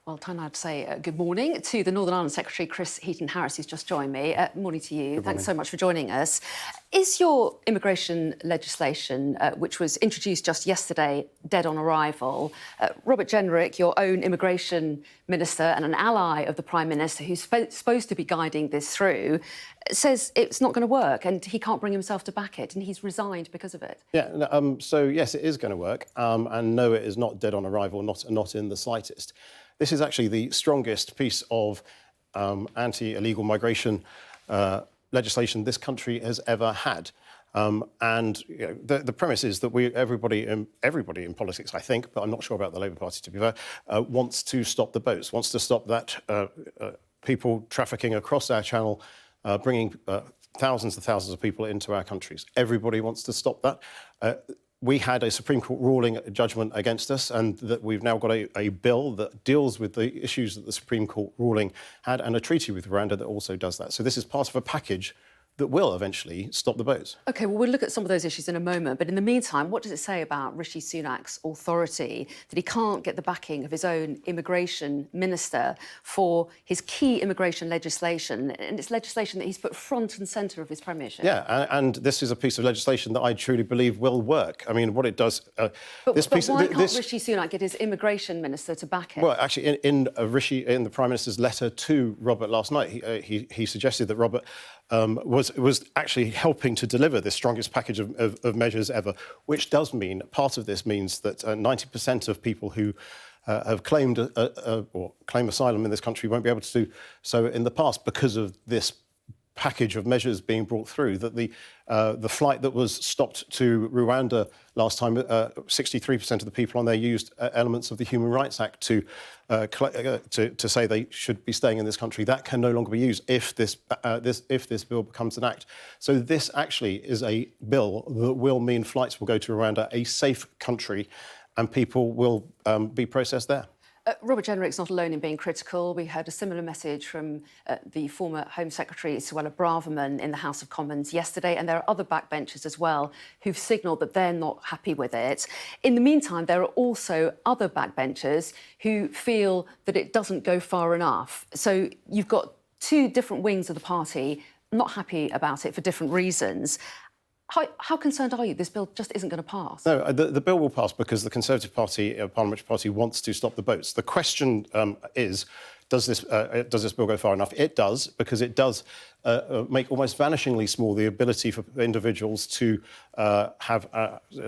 Well, time now to say good morning to the Northern Ireland Secretary, Chris Heaton-Harris, who's just joined me. Morning to you. Thanks so much for joining us. Is your immigration legislation, which was introduced just yesterday, dead on arrival? Robert Jenrick, your own immigration minister and an ally of the Prime Minister, who's supposed to be guiding this through, says it's not going to work and he can't bring himself to back it and he's resigned because of it. Yeah, so yes, it is going to work. And no, it is not dead on arrival, not in the slightest. This is actually the strongest piece of anti-illegal migration legislation this country has ever had. And you know, the premise is that everybody in politics, I think, but I'm not sure about the Labour Party, to be fair, wants to stop the boats, wants to stop that people trafficking across our channel, bringing thousands and thousands of people into our countries. Everybody wants to stop that. We had a Supreme Court ruling judgment against us, and that we've now got a bill that deals with the issues that the Supreme Court ruling had, and a treaty with Rwanda that also does that. So this is part of a package that will eventually stop the boats. OK, well, we'll look at some of those issues in a moment. But in the meantime, what does it say about Rishi Sunak's authority that he can't get the backing of his own immigration minister for his key immigration legislation? And it's legislation that he's put front and centre of his premiership. Yeah, and this is a piece of legislation that I truly believe will work. I mean, what it does... But why can't Rishi Sunak get his immigration minister to back it? Well, actually, in the Prime Minister's letter to Robert last night, he suggested that Robert was actually helping to deliver this strongest package of measures ever, which does mean, part of this means that 90% of people who have claimed or claim asylum in this country won't be able to do so in the past because of this package of measures being brought through. That the flight that was stopped to Rwanda last time, 63% of the people on there used elements of the Human Rights Act to say they should be staying in this country. That can no longer be used if this bill becomes an act. So this actually is a bill that will mean flights will go to Rwanda, a safe country, and people will be processed there. Robert Jenrick's not alone in being critical. We heard a similar message from the former Home Secretary, Suella Braverman, in the House of Commons yesterday, and there are other backbenchers as well who've signalled that they're not happy with it. In the meantime, there are also other backbenchers who feel that it doesn't go far enough. So you've got two different wings of the party not happy about it for different reasons. How concerned are you this bill just isn't going to pass? No, the bill will pass because the Conservative Party, Parliamentary Party, wants to stop the boats. The question is, does this bill go far enough? It does, because it does make almost vanishingly small the ability for individuals to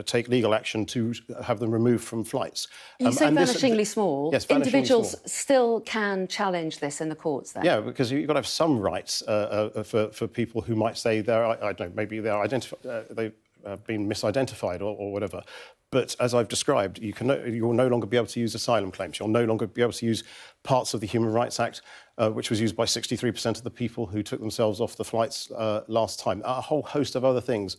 take legal action to have them removed from flights. You say vanishingly small? Yes, individuals still can challenge this in the courts, then? Yeah, because you've got to have some rights for people who might say I don't know, maybe they've been misidentified or whatever. But as I've described, you'll no longer be able to use asylum claims. You'll no longer be able to use parts of the Human Rights Act, which was used by 63% of the people who took themselves off the flights last time. A whole host of other things.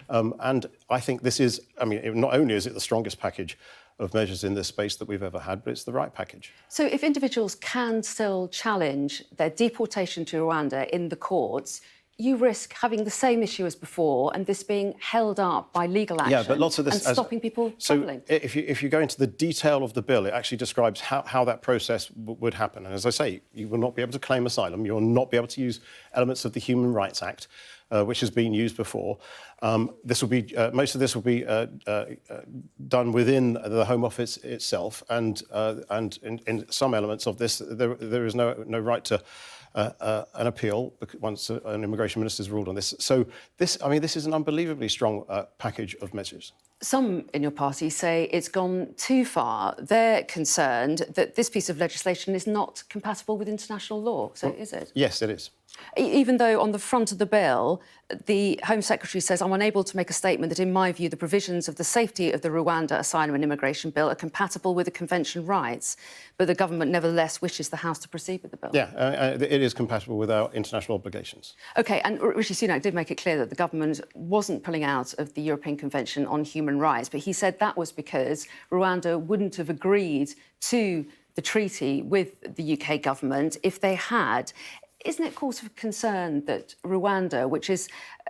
And I think this is, I mean, not only is it the strongest package of measures in this space that we've ever had, but it's the right package. So if individuals can still challenge their deportation to Rwanda in the courts, you risk having the same issue as before and this being held up by legal action, but lots of this, and stopping people travelling. So if you go into the detail of the bill, it actually describes how that process would happen. And as I say, you will not be able to claim asylum. You will not be able to use elements of the Human Rights Act, which has been used before. This will be most of this will be done within the Home Office itself, and in some elements of this, there is no right to an appeal once an immigration minister has ruled on this. So this is an unbelievably strong package of measures. Some in your party say it's gone too far. They're concerned that this piece of legislation is not compatible with international law. So is it? Yes, it is. Even though on the front of the bill, the Home Secretary says, I'm unable to make a statement that, in my view, the provisions of the safety of the Rwanda Asylum and Immigration Bill are compatible with the Convention rights, but the government nevertheless wishes the House to proceed with the bill. Yeah, it is compatible with our international obligations. OK, and Rishi Sunak did make it clear that the government wasn't pulling out of the European Convention on Human Rights, but he said that was because Rwanda wouldn't have agreed to the treaty with the UK government if they had. Isn't it cause for concern that Rwanda, which is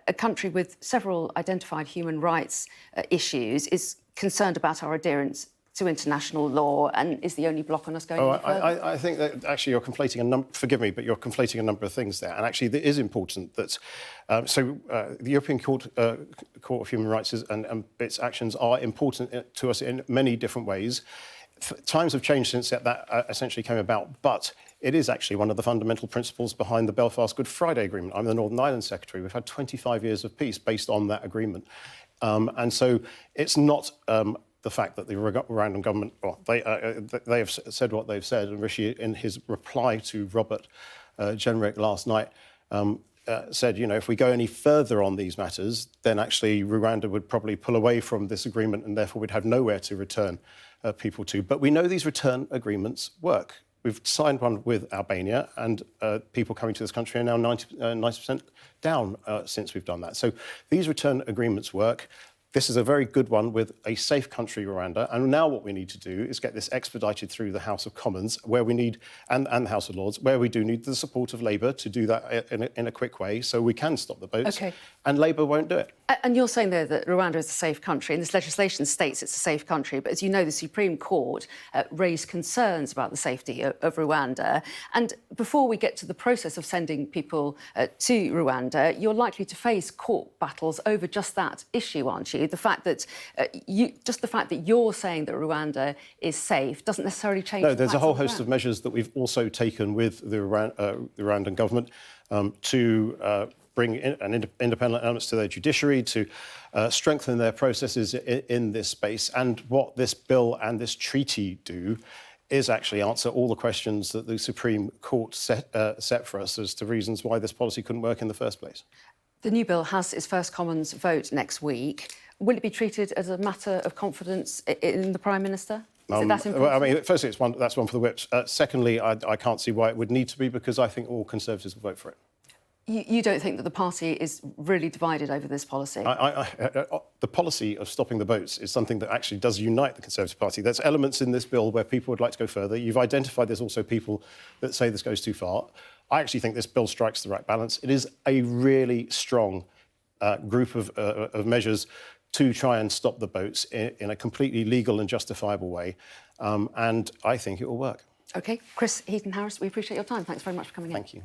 a country with several identified human rights issues, is concerned about our adherence to international law and is the only block on us going any further? I think that actually you're conflating forgive me, but you're conflating a number of things there. And actually it is important that, the European Court of Human Rights and its actions are important to us in many different ways. Times have changed since that essentially came about, but it is actually one of the fundamental principles behind the Belfast Good Friday Agreement. I'm the Northern Ireland Secretary. We've had 25 years of peace based on that agreement. And so it's not the fact that the Rwandan government, they have said what they've said, and Rishi, in his reply to Robert Jenrick last night, said, you know, if we go any further on these matters, then actually Rwanda would probably pull away from this agreement and therefore we'd have nowhere to return people to. But we know these return agreements work. We've signed one with Albania, and people coming to this country are now 90% down since we've done that. So these return agreements work. This is a very good one with a safe country, Rwanda. And now what we need to do is get this expedited through the House of Commons, where we need, and the House of Lords, where we do need the support of Labour to do that in a quick way, so we can stop the boats. Okay. And Labour won't do it. And you're saying there that Rwanda is a safe country, and this legislation states it's a safe country. But as you know, the Supreme Court raised concerns about the safety of Rwanda. And before we get to the process of sending people to Rwanda, you're likely to face court battles over just that issue, aren't you? The fact that you're saying that Rwanda is safe doesn't necessarily change. No, there's a whole host of measures that we've also taken with the Rwandan government to bring independent elements to their judiciary, to strengthen their processes in this space. And what this bill and this treaty do is actually answer all the questions that the Supreme Court set for us as to reasons why this policy couldn't work in the first place. The new bill has its first Commons vote next week. Will it be treated as a matter of confidence in the Prime Minister? Is it that important? Well, I mean, firstly, that's one for the whips. Secondly, I can't see why it would need to be, because I think all Conservatives will vote for it. You don't think that the party is really divided over this policy? The policy of stopping the boats is something that actually does unite the Conservative Party. There's elements in this bill where people would like to go further. You've identified there's also people that say this goes too far. I actually think this bill strikes the right balance. It is a really strong group of measures to try and stop the boats in a completely legal and justifiable way. And I think it will work. OK. Chris Heaton-Harris, we appreciate your time. Thanks very much for coming in. Thank you.